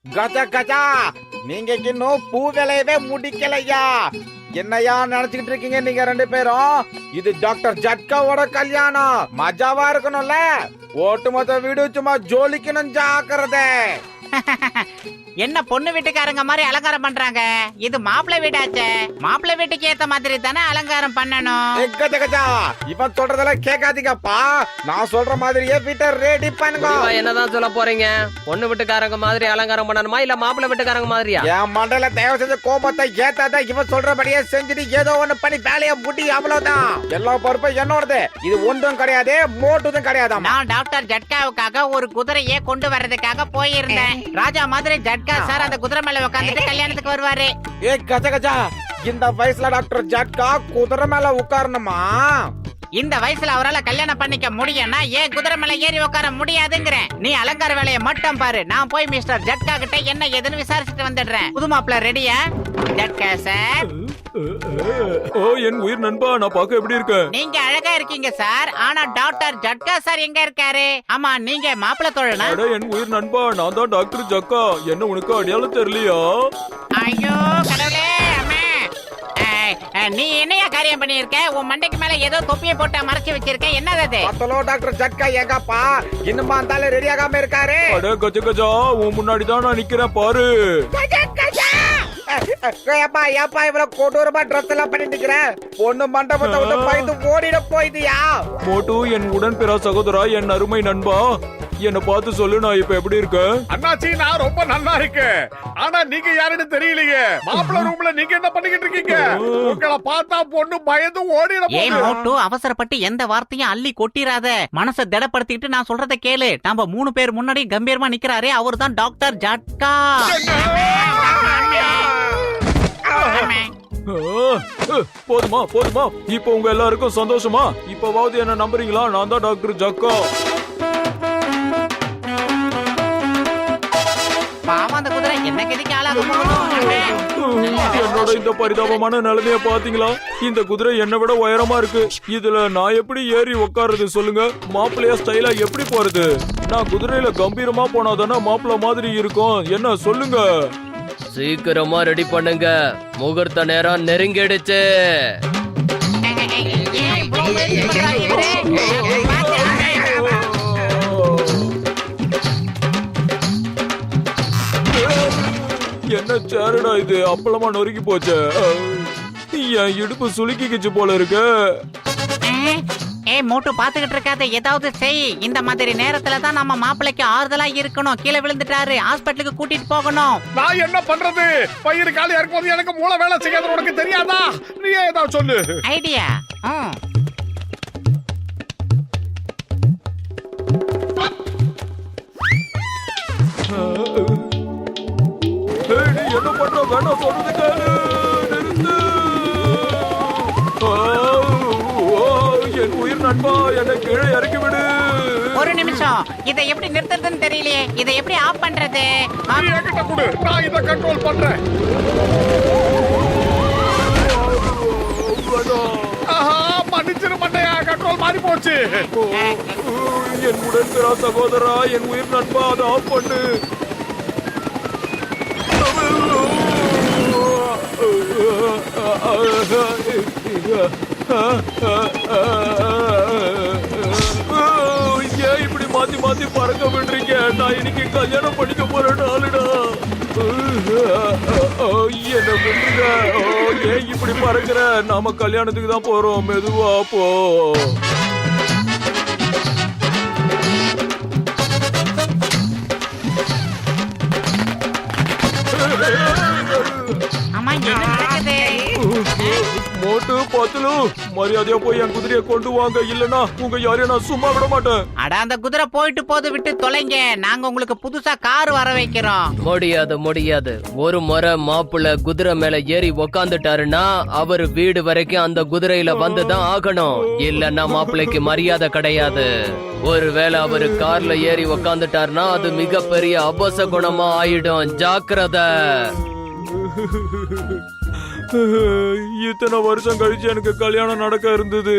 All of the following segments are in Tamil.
கஜா கஜா, நீங்க இன்னும் பூ விளையவே முடிக்கலையா? என்னையா நினைச்சுக்கிட்டு இருக்கீங்க நீங்க ரெண்டு பேரும்? இது டாக்டர் ஜட்காவோட கல்யாணம், மஜாவா இருக்கணும்ல. ஒட்டுமொத்த வீடு சும்மா ஜோலிக்கணும், ஜாக்கிரதை. என்ன பொண்ணு வீட்டுக்காரங்க மாதிரி அலங்காரம் பண்றாங்க? இது மாப்பிள்ளை வீடாச்சே, மாப்பிள்ளை வீட்டுக்கு ஏத்த மாதிரி தானே அலங்காரம் பண்ணணும். கஜா கஜா, இவன் சொல்றதெல்லாம் கேட்காதீங்கப்பா. நான் சொல்ற மாதிரியே வீட்டை ரெடி பண்ணுங்க. என்னதான் சொல்ல போறீங்க? பொண்ணு வீட்டுக்காரங்க மாதிரி அலங்காரம் பண்ணணுமா இல்ல மாப்பிள்ளை வீட்டுக்காரங்க மாதிரியா? என் மண்டல தயவு செஞ்ச கோபத்தை ஏத்தாத. இவன் சொல்றபடியே செஞ்சுட்டு ஏதோ ஒண்ணு பண்ணி வேலையை முடி, அவ்வளவுதான். எல்லா பொறுப்பும் என்னோடது. இது ஒன்றும் கிடையாது, மோட்டதும் கிடையாது. நான் டாக்டர் ஜட்காவுக்காக ஒரு குதிரையை கொண்டு வர்றதுக்காக போயிருந்தேன். ராஜா மாதிரி ஜட்கா சார் அந்த குதிரை மேல உட்காந்துட்டு கல்யாணத்துக்கு வருவாரு. ஏ கஜா கஜா, இந்த வயசுல டாக்டர் ஜட்கா குதிரை மேல உட்காரணுமா? இந்த வயசுல அவரால் கல்யாணம் பண்ணிக்க முடியும்னா ஏன் குதிரை மேல ஏறி உட்கார முடியாதுங்கிறேன். நீ அலங்கார வேலையை மட்டும் பாரு. நான் போய் மிஸ்டர் ஜட்கா கிட்ட என்ன ஏதுன்னு விசாரிச்சுட்டு வந்துடுறேன். புது மாப்பிள்ள ரெடியா? ஜட்கா சார். ஓ என் உயிர் நண்பா, நான் பார்க்க எப்படி இருக்க? நீங்க அழகா இருக்கீங்க சார். ஆனா டாக்டர் ஜட்கா சார் எங்க இருக்காரு? ஆமா, நீங்க மாப்பிள்ள தோழனா? அட என் உயிர் நண்பா, நான் தான் டாக்டர் ஜக்கா. என்ன உனக்கு அடையாளம் தெரியலையா? ஐயோ கடவுளே, அம்மா. நீ என்னையா காரியம் பண்ணிருக்க? உன் மண்டைக்கு மேல ஏதோ தொப்பியை போட்டு மறைச்சு வச்சிருக்க, என்னது அது? பத்தலோ டாக்டர் ஜட்கா எங்கப்பா? இன்னுமா அந்த ரெடி ஆகாம இருக்காரு? அட கஜ கஜா, உன் முன்னாடி தான் நான் நிக்கிறேன் பாரு. ஏப்பா ஏப்பா இவ்வளவு கொடூரமா ட்ரெஸ் எல்லாம் பண்ணிட்டு இருக்கிற? பொண்ணு மண்டபத்தை விட்டு பயந்து ஓடிட போயிட்டியா? மோட்டு, என் உடன் பிற சகோதரா, என் அருமை நண்பா, என்ன பார்த்து சொல்லு, நான் இப்ப எப்படி இருக்கேன்? அண்ணாச்சி, நான் ரொம்ப நல்லா இருக்கேன். ஆனா நீங்க யாருன்னு தெரியலையே. மாப்பிள்ளை ரூம்ல நீங்க என்ன பண்ணிக்கிட்டு இருக்கீங்க? உங்களை பார்த்தா பொண்ணு பயந்து ஓடிட ஏன் போகுது. மோட்டு அவசரப்பட்டு எந்த வார்த்தையும் அள்ளி கொட்டிராத. மனசை திடப்படுத்திட்டு நான் சொல்றத கேளு. நம்ம 3 பேர் முன்னாடி கம்பீரமா நிக்கிறாரே, அவர் தான் டாக்டர் ஜட்கா. போதுமா போதுமா, இப்ப உங்க எல்லாருக்கும் சந்தோஷமா? இப்பவாவது என்ன நம்புறீங்களா? நான் தான் டாக்டர் ஜக்கா. பாவம், அந்த குதிரை என்ன கதிக்கு ஆளாக போகுது. என்னோட இந்த பரிதாபமான நிலைமைய பாத்தீங்களா? இந்த குதிரை என்னை விட உயரமா இருக்கு. இதுல நான் எப்படி ஏறி உட்காருது சொல்லுங்க? மாப்பிள்ளையா ஸ்டைலா எப்படி போறது? நான் குதிரையில கம்பீரமா போனாதானே மாப்பிள்ள மாதிரி இருக்கும். என்ன சொல்லுங்க? சீக்கிரமா ரெடி பண்ணுங்க, முகூர்த்த நேரம் நெருங்கிடுச்சு. என்ன சேருடா இது, அப்பளமா நொறுக்கி போச்சு. என் இடுப்பு சுளுக்கிக்கிச்சு போல இருக்கு. ஏய் மோட்டு, பாத்துக்கிட்டு இருக்காத, ஏதாவது செய். இந்த மாதிரி நேரத்துல தான் நம்ம மாப்பிள்ளைக்கு ஆறுதலா இருக்கணும். கீழே விழுந்துட்டாரு, ஹாஸ்பிட்டலுக்கு கூட்டிட்டு போகணும். நான் என்ன பண்றது? பயிர் காலியா இருக்கும்போது எனக்கு மூளை வேலை செய்யாத உனக்கு தெரியாதா? நீ ஏதாவது சொல்லு. ஐடியா. நீ என்ன பண்ற? வேணா சொல்றது கேளு, நிறுத்து. என் உயிர் நண்பா, என்னை கீழே இறக்கி விடு. ஒரு நிமிஷம், இதை எப்படி நிறுத்துறதுன்னு தெரியலையே. இதை எப்படி ஆஃப் பண்றது? நீ என்கிட்ட கொடு, நான் இதை கண்ட்ரோல் பண்றேன். மன்னிச்சிரு மண்டையா, கண்ட்ரோல் மாறி போச்சு. என் உடன் பிற சகோதரா, என் உயிர் நண்பா, அதை ஆஃப் பண்ணு. ஏன் இப்படி மாத்தி மாத்தி பறக்க விடுறீங்க? நான் இன்னைக்கு கல்யாணம் பண்ணிக்க போற நாளுடா. என்ன விட்டுருங்க. ஏன் இப்படி பறக்குற? நாம கல்யாணத்துக்கு தான் போறோம், மெதுவா போ. ஆமா, என்ன நடக்குது? மோட்டு பத்துலு, மரியாதையா போய் என் குதிரையை கொண்டு வாங்க, இல்லனா உங்க யாரையும் நான் சும்மா விட மாட்டேன். அட, அந்த குதிரை போயிட்டு போது, விட்டு தொலைங்க. நாங்க உங்களுக்கு புதுசா கார் வர வைக்கிறோம். முடியாது முடியாது. ஒரு முறை மாப்பிள்ளை குதிரை மேல ஏறி உக்காந்துட்டாருன்னா அவர் வீடு வரைக்கும் அந்த குதிரையில வந்துதான் ஆகணும். இல்லன்னா மாப்பிள்ளைக்கு மரியாதை கிடையாது. ஒருவேளை அவரு கார்ல ஏறி உக்காந்துட்டாருன்னா அது மிகப்பெரிய அபசகுணமா ஆயிடும். ஜாக்கிரதை. இத்தனை வருஷம் கழிச்சு எனக்கு கல்யாணம் நடக்க இருந்தது.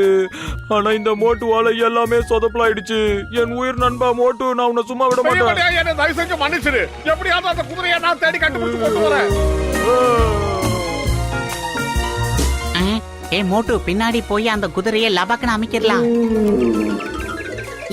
ஆனா இந்த மோட்டுவால எல்லாமே சொதப்பலாயிடுச்சு. என் உயிர் நண்பா மோட்டு, நான் உன்னை சும்மா விட மாட்டேன். பெரியவனே, என்னை தயவு செஞ்சு மன்னிச்சிரு. எப்படியாவது அந்த குதிரையை நான் தேடி கண்டுபிடிச்சு கொண்டு வரேன். ஏ மோட்டு, பின்னாடி போய் அந்த குதிரையை லபக்குன்னு அமைக்கிடலாம்.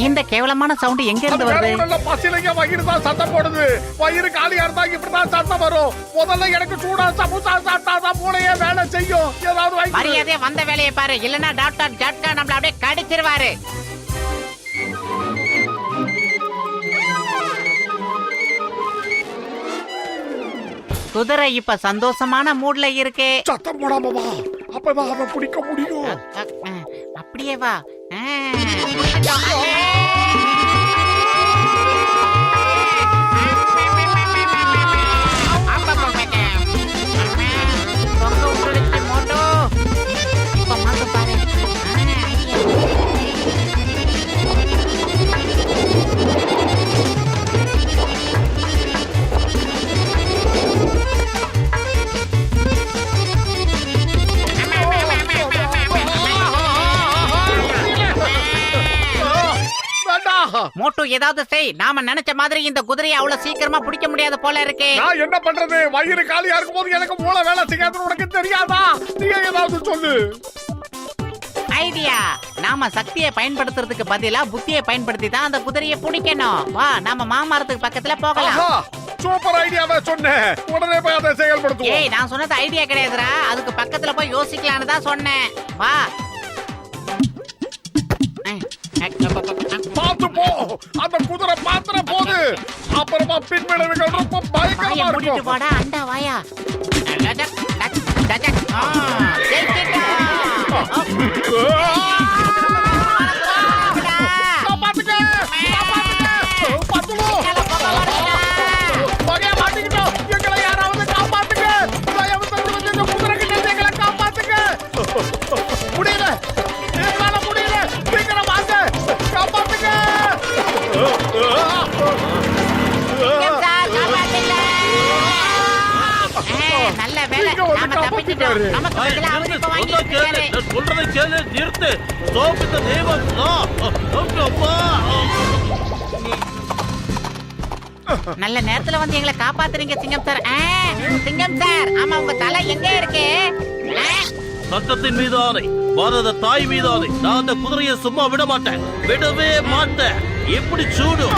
இந்த கேவலமான சவுண்ட் எங்க இருந்து வருது? பசிலைங்க வயிறு தான் சத்தம் போடுது. வயிறு காலியா இருந்தா இப்படிதான் சத்தம் வரும். முதல்ல எனக்கு சூடா சமோசா சாப்பிட்டாதான் மூளையே வேலை செய்யும். ஏதாவது மரியாதையா வந்த வேலையை பாரு, இல்லன்னா டாக்டர் ஜட்கா நம்மள அப்படியே கடிச்சிருவாரு. குதிரை இப்ப சந்தோஷமான மூட்ல இருக்கு. சத்தம் போடாம வா, அப்பதான் அவன் பிடிக்க முடியும். அப்படியே வா. மோட்டு ஏதாவது செய். நாம நினைச்ச மாதிரி இந்த குதிரையை அவ்வளவு சீக்கிரமா பிடிக்க முடியாது போல இருக்கு. நான் என்ன பண்றது? வயிறு காலியா இருக்கும் போது எனக்கு மூளை வேலை செய்யாதுன்னு உனக்கு தெரியாதா? நீ ஏதாவது சொல்லு. ஐடியா. நாம சக்தியை பயன்படுத்துறதுக்கு பதிலா புத்தியை பயன்படுத்தி தான் அந்த குதிரையை பிடிக்கணும். வா, நாம மாமரத்துக்கு பக்கத்துல போகலாம். சூப்பர் ஐடியாவை சொன்னேன். உடனே போய் அதை செயல்படுத்துவோம். ஏய், நான் சொன்னது ஐடியா கிடையாதுடா. அதுக்கு பக்கத்துல போய் யோசிக்கலாம்னு தான் சொன்னேன். வா. பாத்து போ, அந்த குதிரை பாத்துற போது அப்புறமா பின்விளைவுகள் ரொம்ப பயங்கரமா இருக்கும். வாடா அண்டா வாயா. எங்களை யாராவது காப்பாத்துங்க. தயவு செஞ்சு வந்து இந்த குதிரை கிட்ட இருந்து எங்களை காப்பாத்துங்க. முடியல, எங்களால முடியல. சீக்கிரம் வாங்க, காப்பாத்துங்க. நல்ல வேலை, நாம தப்பிச்சிட்டோம். நமக்கு பதிலா அவரு இப்ப வாங்கிட்டாரு. சொல்றதை கேளு, நிறுத்து. ஸ்டாப் இந்த நேம். நல்ல நேரத்துல வந்து எங்களை காப்பாத்துறீங்க சிங்கம் சார். சிங்கம் சார், ஆமா, உங்க தலை எங்க இருக்கு? சட்டத்தின் மீது ஆணை, பாரத தாய் மீது ஆணை, நான் அந்த குதிரையை சும்மா விட மாட்டேன், விடவே மாட்டேன். எப்படி சூடும்?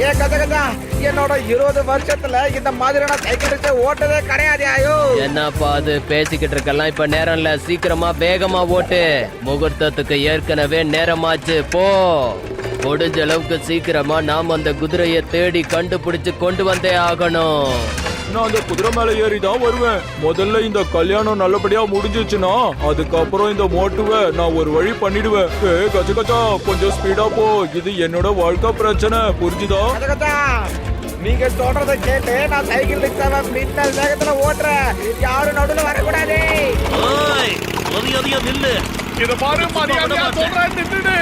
ஏ கதகதா, என்னோட 20 வருஷத்துல இந்த மாதிரியான சைக்கிள் ஓட்டதே கிடையாது. ஆயோ, என்னப்பா அது பேசிக்கிட்டு இருக்கலாம். இப்ப நேரம் இல்ல, சீக்கிரமா வேகமா ஓட்டு. முகூர்த்தத்துக்கு ஏற்கனவே நேரமாச்சு. போ, முடிஞ்ச அளவுக்கு சீக்கிரமா நாம் அந்த குதிரையை தேடி கண்டுபிடிச்சு கொண்டு வந்தே ஆகணும். நான் அந்த குதிரை மேல ஏறி தான் வருவேன். முதல்ல இந்த கல்யாணம் நல்லபடியா முடிஞ்சிச்சுன்னா அதுக்கப்புறம் இந்த மோட்டுவை நான் ஒரு வழி பண்ணிடுவேன். கச்ச கச்சா, கொஞ்சம் ஸ்பீடா போ. இது என்னோட வாழ்க்கை பிரச்சனை, புரிஞ்சுதா? கதகதா, நீங்க சொல்றதை கேட்டு நான் சைக்கிள் ரிக்ஷாவை மின்னல் வேகத்துல ஓட்டுறேன். யாரும் நடுவுல வரக்கூடாது. மரியாதையா நில்லு. இத பாரு, மரியாதையா சொல்றேன், நின்னுடு.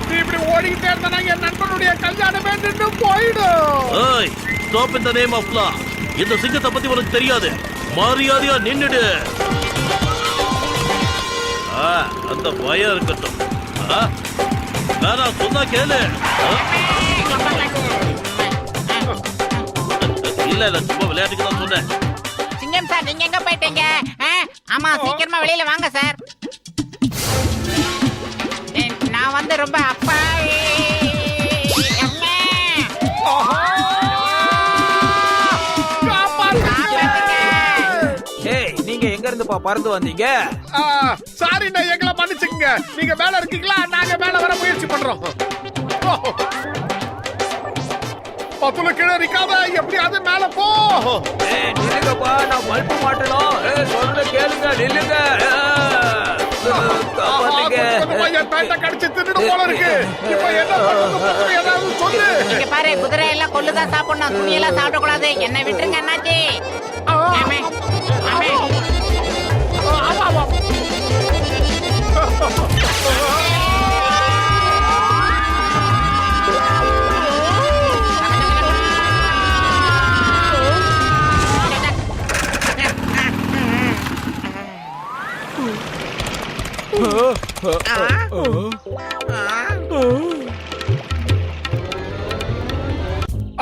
நீ இப்படி ஓடிக்கிட்டே இருந்தா என் நண்பனுடைய கல்யாணமே நின்று போயிடும். ஸ்டாப் இந்த நேம் ஆஃப் லா. இந்த சிங்கத்தை பத்தி உனக்கு தெரியாது. மரியாதையா நின்னுடு. அந்த பயம் இருக்கட்டும். வேணா, சொன்னா கேளு. இல்ல, சும்மா விளையாட்டுக்கு தான் சொன்னேன். சிங்கம் சார், நீங்க எங்க போயிட்டீங்க? ஆமா, சீக்கிரமா வெளியில வாங்க சார். நான் வந்து ரொம்ப அப்பா. நீங்க எங்க இருந்து பறந்து வந்தீங்க? சாரி, நான் எங்களை மன்னிச்சுக்கங்க. நீங்க மேல இருக்கீங்களா? நாங்க மேல வர முயற்சி பண்றோம். பத்துல கீழே இருக்காத, எப்படியாவது மேல போ. நில்லுங்கப்பா, நான் பல்பு மாட்டணும். சொல்றத கேளுங்க, நில்லுங்க. கடிச்சு தின்னு போல இருக்கு. இப்ப என்ன பண்றது? ஏதாவது சொல்லு. நீங்க பாரு, குதிரை எல்லாம் கொள்ளுதான் சாப்பிடணும், துணி எல்லாம் சாப்பிடக்கூடாது. என்ன விட்டுருங்க அண்ணாச்சி.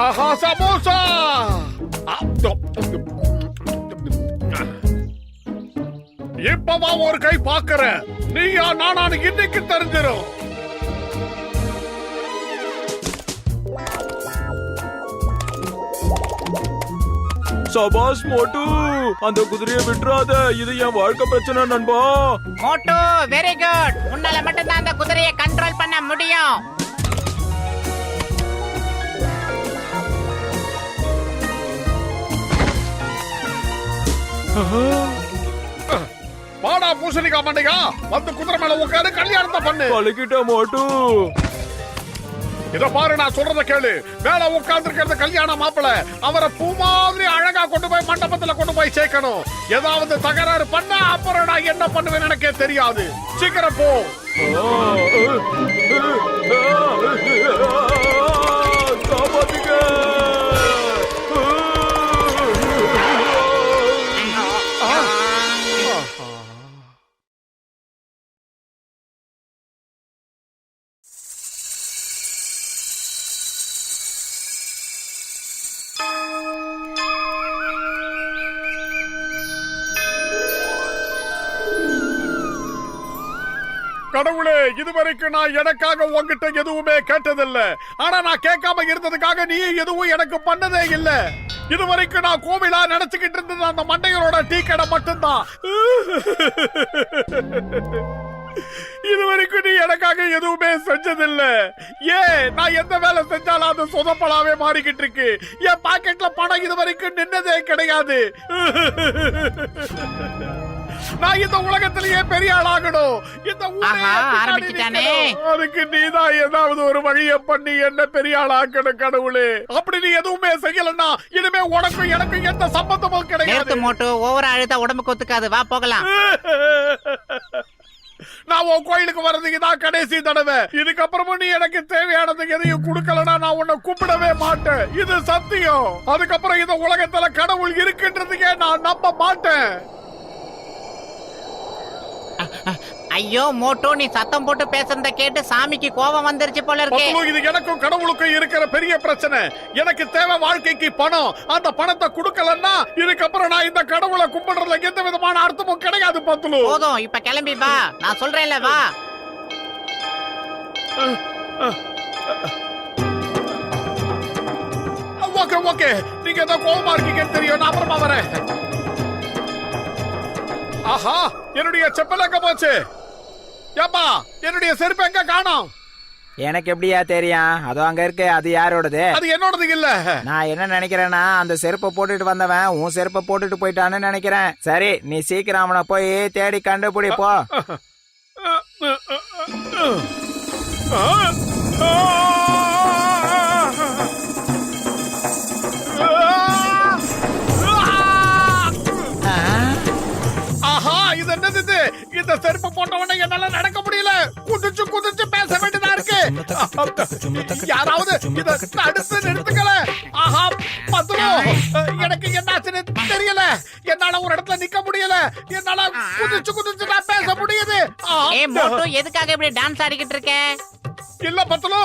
ஆஹா சமோசா. இப்பவா ஒரு கை பாக்குற, நீயா நானானு இன்னைக்கு தெரிஞ்சிடும். சபாஸ் மோட்டு, அந்த குதிரையை விட்டுறாத. இது என் வாழ்க்கை பிரச்சனை நண்பா. மோட்டு வெரி குட். உன்னால மட்டும்தான் அந்த குதிரையை கண்ட்ரோல் பண்ண முடியும். பாடா பூசணிக்கா மண்டையா, வந்து குதிரை மேல உட்காரு, கல்யாணத்தை பண்ணு. பழகிட்ட மோட்டு. இத பாரு, நான் சொல்றத கேளு. மேல உட்கார்ந்து இருக்கிறது கல்யாண மாப்பிள. அவரை பூ மாதிரி அழகா கொண்டு போய் மண்டபத்துல கொண்டு போய் சேர்க்கணும். ஏதாவது தகராறு பண்ண அப்புறம் நான் என்ன பண்ணுவேன்னு எனக்கே தெரியாது. சீக்கிரம் போ. காப்பாத்துங்க. கடவுளே, இதுவரைக்கும் நான் எனக்காக உங்ககிட்ட எதுவுமே கேட்டதில்ல. ஆனா நான் கேட்காம இருந்ததுக்காக நீ எதுவும் எனக்கு பண்ணதே இல்ல. இதுவரைக்கும் நான் கோவிலா நினைச்சுக்கிட்டு இருந்தது அந்த மண்டைகளோட டீ கடை மட்டும்தான். இதுவரைக்கும் நீ எனக்காக எதுவுமே செஞ்சதில்ல. நான் எந்த வேலை செஞ்சாலும் அது சொதப்பலாவே மாறிக்கிட்டு இருக்கு. என் பாக்கெட்ல பணம் இதுவரைக்கும் நின்னதே கிடையாது. நான் இந்த உலகத்திலேயே பெரிய ஆளாகணும். இந்த ஆரம்பிச்சிட்டானே. அதுக்கு நீதான் ஏதாவது ஒரு வழியை பண்ணி என்ன பெரிய ஆளாக்கணும் கடவுளே. அப்படி நீ எதுவுமே செய்யலன்னா இனிமே உனக்கும் எனக்கும் எந்த சம்பந்தமும் கிடையாது. மோட்டு ஓவரா அழுதா உடம்புக்கு ஒத்துக்காது. வா போகலாம். நான் உன் கோயிலுக்கு வர்றதுக்கு தான் கடைசி தடவை. இதுக்கப்புறமும் நீ எனக்கு தேவையானது எதையும் கொடுக்கலன்னா நான் உன்னை கூப்பிடவே மாட்டேன். இது சத்தியம். அதுக்கப்புறம் இந்த உலகத்துல கடவுள் இருக்குன்றதுக்கே நான் நம்ப மாட்டேன். ஐயோ மோட்டோ, நீ சத்தம் போட்டு பேசுறத கேட்டு சாமிக்கு கோபம் வந்துருச்சு போல இருக்கு. இது எனக்கும் கடவுளுக்கும் இருக்கிற பெரிய பிரச்சனை. எனக்கு தேவை வாழ்க்கைக்கு பணம். அந்த பணத்தை கொடுக்கலன்னா இதுக்கப்புறம் நான் இந்த கடவுளை கும்பிடுறதுல எந்த விதமான அர்த்தமும் கிடையாது. பத்துலு போதும், இப்ப கிளம்பி வா. நான் சொல்றேன்ல, வா. ஓகே ஓகே, நீங்க ஏதோ கோபமா இருக்கீங்கன்னு தெரியும். நான் அப்புறமா வரேன். ஆஹா, என்னுடைய செப்பல் எங்க போச்சு? ஏப்பா, என்னுடைய செருப்பு எங்க காணோம்? எனக்கு எப்படியா தெரியும்? அதோ அங்க இருக்கு. அது யாரோடது? அது என்னோடது இல்ல. நான் என்ன நினைக்கிறேன்னா, அந்த செருப்பை போட்டுட்டு வந்தவன் உன் செருப்பை போட்டுட்டு போயிட்டான்னு நினைக்கிறேன். சரி, நீ சீக்கிரம் அவனை போய் தேடி கண்டுபிடி போ. ஆஹா, இது என்னது? இந்த செருப்பு போட்டவன என்னால நடக்க முடியல. குதிச்சு குதிச்சு பேச வேண்டியதா இருக்கு. யாராவது இத தடுத்து நிறுத்துக்கல. ஆஹா, பத்துலு, எனக்கு என்னாச்சுன்னு தெரியல. என்னால ஒரு இடத்துல நிக்க முடியல. என்னால குதிச்சு குதிச்சு நான் பேச முடியுது. மோட்டோ, எதுக்காக இப்படி டான்ஸ் ஆடிக்கிட்டு இருக்க? இல்ல பத்துலு,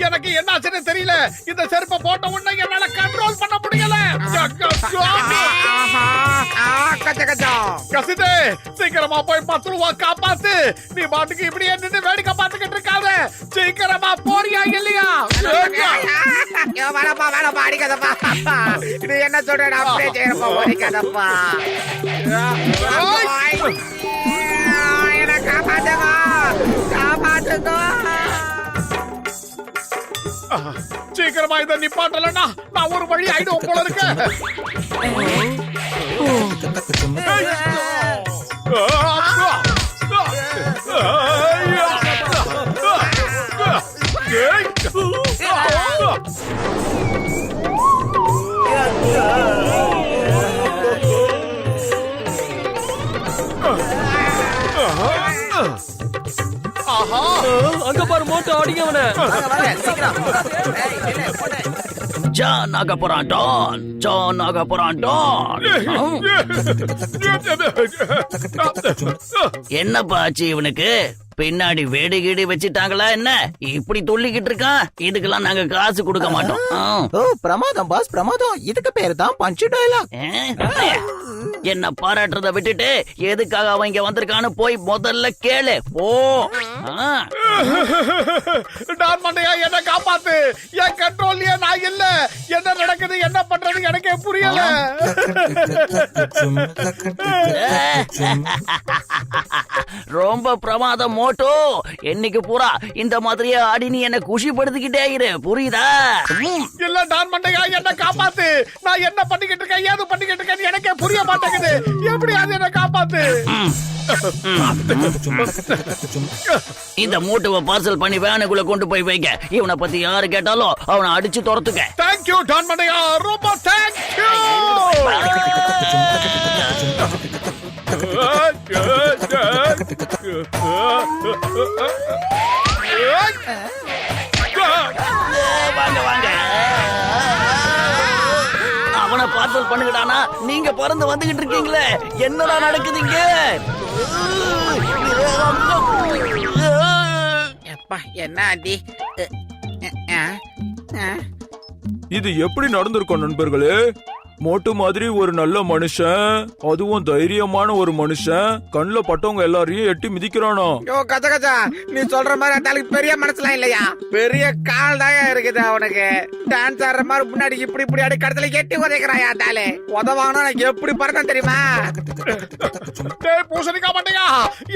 எனக்கு என்னாச்சுன்னு தெரியல. இந்த செருப்பை போட்ட உடனே என்னால கண்ட்ரோல் பண்ண முடியல. கசிதே, சீக்கிரமா போய் பத்துலுவா காப்பாத்து. நீ பாட்டுக்கு இப்படியே நின்று வேடிக்கை பார்த்துக்கிட்டு இருக்காத. சீக்கிரமா போறியா இல்லையா? வேணப்பா அடிக்காதப்பா. இது என்ன சொல்ற? அப்படியே செய்யறப்பா, அடிக்காதப்பா. என்ன காப்பாத்துங்க, காப்பாத்துங்க. சீக்கிரமா இதை நிப்பாட்டலன்னா நான் ஒரு வழி ஆயிடும் போல இருக்கு. ஆஹா, அங்க பாரு மோட்டு, அடிங்க அவனை. ஜான் ஆக போறான் டான். ஜான் ஆக போறான் டான். என்னப்பா ஆச்சு இவனுக்கு? பின்னாடி வேடி கீடி வச்சிட்டாங்களா என்ன? இப்படி துள்ளிக்கிட்டு இருக்கான். இதுக்கெல்லாம் நாங்க காசு கொடுக்க மாட்டோம். ஓ பிரமாதம் பாஸ், பிரமாதம். இதுக்கு பேரு தான் பஞ்சு டயலாக். என்ன பாராட்டுறத விட்டுட்டு எதுக்காக அவன் இங்க வந்திருக்கான்னு போய் முதல்ல கேளு. போ. டான் மண்டையா, என்ன காப்பாத்து. என் கண்ட்ரோல்லயே நான் இல்ல. என்ன நடக்குது, என்ன பண்றது எனக்கே புரியல. ரொம்ப பிரமாதம் மோட்டோ. என்னைக்கு பூரா இந்த மாதிரியே ஆடி நீ என்ன குஷிப்படுத்திக்கிட்டே இரு, புரியுதா? இல்ல டான் மண்டையா, என்ன காப்பாத்து. நான் என்ன பண்ணிக்கிட்டு இருக்கேன், ஏது பண்ணிக்கிட்டு இருக்கேன் எனக்கே புரிய மாட்டேங்குது. எப்படி அது என்ன காப்பாத்து. இந்த மூட்டுவை பார்சல் பண்ணி வேனுக்குள்ள கொண்டு போய் வைக்க. இவனை பத்தி யாரு கேட்டாலும் அவனை அடிச்சு துரத்துக்க. தேங்க்யூ டான் மண்டையா, ரொம்ப தேங்க்யூ. வாங்க வாங்க. அவனை பார்சல் பண்ணுங்கடானா, நீங்க பறந்து வந்துகிட்டு இருக்கீங்களே, என்னடா நடக்குதுங்க? எப்பா என்ன அடி. இது எப்படி நடந்திருக்கும் நண்பர்களே? மோட்டு மாதிரி ஒரு நல்ல மனுஷன், அதுவும் தைரியமான ஒரு மனுஷன், கண்ணுல பட்டவங்க எல்லாரையும் எட்டி மிதிக்கிறானோ. யோ கச்ச கச்சா, நீ சொல்ற மாதிரி அந்த ஆளுக்கு பெரிய மனசுலாம் இல்லையா? பெரிய கால் தான் இருக்குது அவனுக்கு. டான்ஸ் ஆடுற மாதிரி முன்னாடி இப்படி இப்படி அடி கடத்துல எட்டி உதைக்கிறாயா அந்த ஆளு. உதவாங்கன்னா எனக்கு எப்படி பறக்கும் தெரியுமா? டேய் பூசணிக்கா மண்டையா,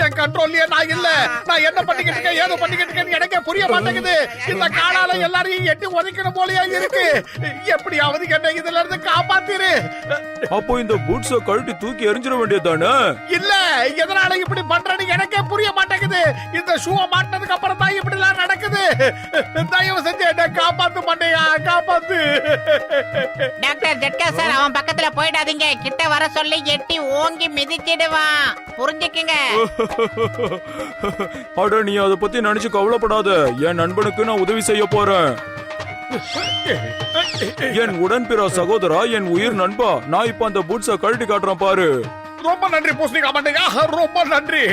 என் கண்ட்ரோல்லயே நான் இல்ல. நான் என்ன பண்ணிக்கிட்டு இருக்கேன், ஏதோ பண்ணிக்கிட்டு இருக்கேன்னு எனக்கே புரிய மாட்டேங்குது. இந்த காலால எல்லாரையும் எட்டி உதைக்கிற போலயே இருக்கு. எப்படியாவது என்ன இதுல இருந்து காப்பாத்து. அப்போ இந்த பூட்ஸ கழட்டி தூக்கி எறிஞ்சிட வேண்டியதானே? இல்ல, எதனால இப்படி பண்றேன்னு எனக்கே புரிய மாட்டேங்குது. இந்த ஷூவை மாட்டினதுக்கு அப்புறம் தான் இப்படி எல்லாம் நடக்குது. தயவு செஞ்சு என்ன காப்பாத்து மண்டையா, காப்பாத்து. டாக்டர் ஜட்கா சார், அவன் பக்கத்துல போயிடாதீங்க. கிட்ட வர சொல்லி எட்டி ஓங்கி மிதிச்சிடுவான், புரிஞ்சுக்குங்க. அட, நீ அதை பத்தி நினைச்சு கவலைப்படாத. என் நண்பனுக்கு நான் உதவி செய்ய போறேன். என் உடன்பிற சகோதரா, என் உயிர் நண்பா, நான் இப்ப அந்த பூட்ஸ கழட்டி காட்டுறேன் பாரு. ரொம்ப நன்றி பூசணிக்கா மண்டையா, ரொம்ப நன்றி.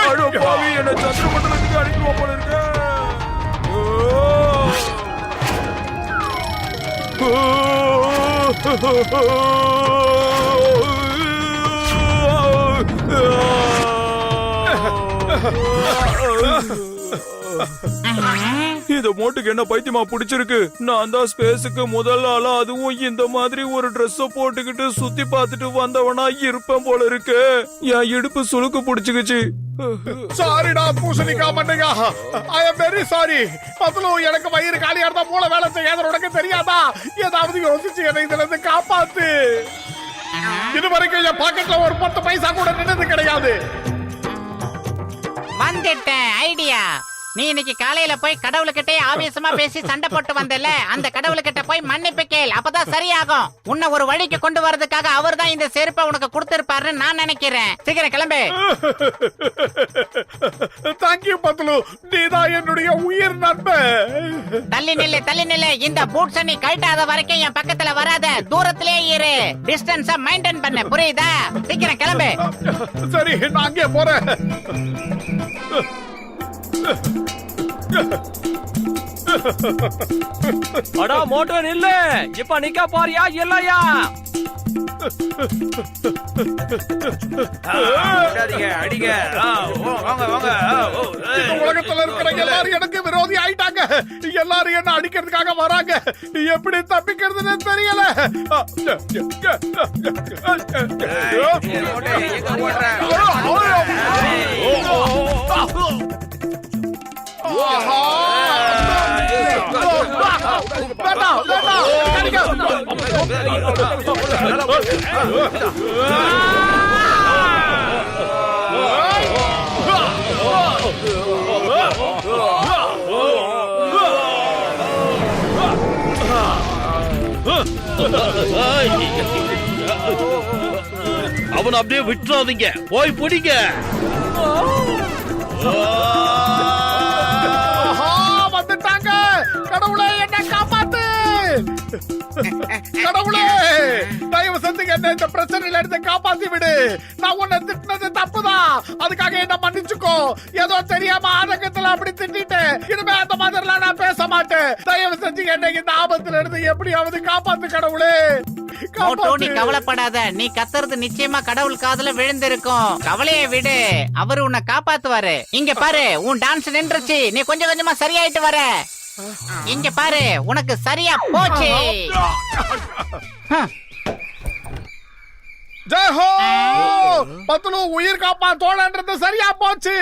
அட பாவி, என்ன சந்திரமண்டலத்துக்கு அனுப்பிடுவா போல இருக்க. இந்த மோட்டுக்கு என்ன பைத்தியமா பிடிச்சிருக்கு? நான் தான் ஸ்பேஸுக்கு முதல் ஆளா, அதுவும் இந்த மாதிரி ஒரு ட்ரெஸ் போட்டுக்கிட்டு சுத்தி பார்த்துட்டு வந்தவனா இருப்பேன் போல இருக்கு. என் இடுப்பு சுளுக்கு பிடிச்சுக்கிச்சு. சாரிடா பூசணிக்கா மண்டையா, ஐ அம் வெரி சாரி. அதுவும் எனக்கு வயிறு காலியா இருந்தா மூளை வேலை செய்யாத உனக்கு தெரியாதா? ஏதாவது யோசிச்சு என்னை இதுல இருந்து காப்பாத்து. இதுவரைக்கும் என் பாக்கெட்ல ஒரு 10 பைசா கூட நின்னது கிடையாது. வந்துட்டேன் ஐடியா. நீ இன்னைக்கு காலையில போய் கடவுள்கிட்டே ஆவேசமா பேசி சண்டை போட்டு வந்தல, அந்த கடவுள்கிட்ட போய் மன்னிப்பு கேள், அப்பதான் சரியாகும். உன்னை ஒரு வழிக்கு கொண்டு வரதுக்காக அவர் தான் இந்த செருப்பை உனக்கு கொடுத்திருப்பாருன்னு நான் நினைக்கிறேன். சீக்கிரம் கிளம்பு. தேங்க்யூ பத்லு, நீதான் என்னுடைய உயிர் நண்பன். தள்ளி நில்லு, தள்ளி நில்லு. இந்த பூட்ஸை நீ கழட்டாத வரைக்கும் என் பக்கத்துல வராத, தூரத்திலே இரு. டிஸ்டன்ஸ மெயின்டைன் பண்ண, புரியுதா? சீக்கிரம் கிளம்பு. சரி, நான் அங்கே போறேன். அடா மோட்டோ நில்லு. இப்ப நிக்க போறியா இல்லையா? அடிங்க. வாங்க வாங்க. இந்த உலகத்துல இருக்கிற எல்லாரும் எனக்கு விரோதி ஆயிட்டாங்க. எல்லாரும் என்ன அடிக்கிறதுக்காக வராங்க. எப்படி தப்பிக்கிறதுன்னு தெரியல. அவனை அப்படியே விட்டுறாதீங்க, போய் பிடிங்க. வந்துட்டாங்க. கடவுளே என்ன காப்பாத்து. கடவுளே தயவு செஞ்சு என்ன இந்த பிரச்சனையில இருந்து காப்பாத்தி விடு. நான் உன்னை திட்டினது தப்புதான், அதுக்காக என்ன மன்னிச்சுக்கோ. ஏதோ தெரியாம ஆதங்கத்துல அப்படி திட்டிட்டேன். இனிமே அந்த மாதிரிலாம் நான் பேச மாட்டேன். தயவு செஞ்சு என்ன இந்த ஆபத்துல இருந்து எப்படியாவது காப்பாத்து கடவுளே. மோட்டோ நீ கவலைப்படாத, நீ கத்துறது நிச்சயமா கடவுள் காதுல விழுந்திருக்கும். கவலையை விடு, அவரு உன்னை காப்பாத்துவாரு. இங்க பாரு, உன் டான்ஸ் நின்றுச்சு, நீ கொஞ்சம் கொஞ்சமா சரியாயிட்டு வர. இங்க பாரு, உனக்கு சரியா போச்சு. ஜெய் ஹோ பத்துலு, உயிர் காப்பா தோழன்றது சரியா போச்சு.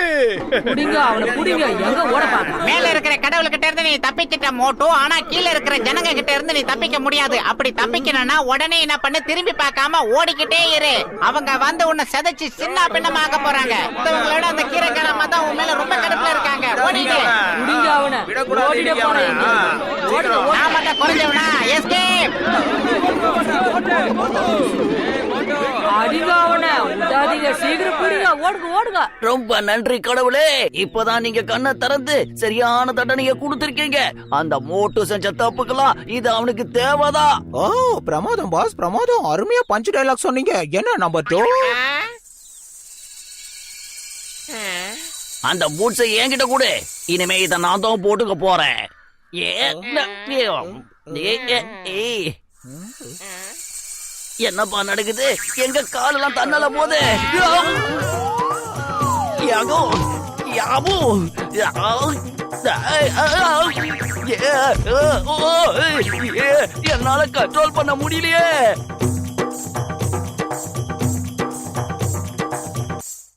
புடிங்க அவனை புடிங்க, எங்க ஓட பாக்க. மேல இருக்கிற கடவுள்கிட்ட இருந்து நீ தப்பிச்சிட்ட மோட்டோ, ஆனா கீழ இருக்கிற ஜனங்க கிட்ட இருந்து நீ தப்பிக்க முடியாது. அப்படி தப்பிக்கணும்னா உடனே என்ன பண்ணு, திரும்பி பார்க்காம ஓடிக்கிட்டே இரு. அவங்க வந்து உன்னை செதைச்சு சின்ன பின்னமாக்க போறாங்க. மத்தவங்களோட அந்த கீரைக்காரமா தான் உன் மேல ரொம்ப கடுப்புல இருக்காங்க. ஓடிடு. புடிங்க அவனை, ஓடிட போறேன். நான் மட்டும் குறைஞ்சவனா? எஸ்கேப். அடிங்க அவனை, விடாதீங்க, சீக்கிரம் புடிங்க, ஓடுங்க ஓடுங்க. ரொம்ப நன்றி கடவுளே. இப்பதான் நீங்க கண்ணை திறந்து சரியான தண்டனையை கொடுத்திருக்கீங்க. அந்த மோட்டு செஞ்ச தப்புக்கெல்லாம் இது அவனுக்கு தேவைதான். ஓ பிரமாதம் பாஸ், பிரமாதம். அருமையா பஞ்ச் டைலாக் சொன்னீங்க. என்ன நம்பர் 2? அந்த பூட்ஸை என்கிட்ட கொடு. இனிமே இதை நான் தான் போட்டுக்க போறேன். என்னப்பா நடக்குது? எங்க காலெல்லாம் தன்னல போது. யாகோ யாபு என்னால கண்ட்ரோல் பண்ண முடியலையே.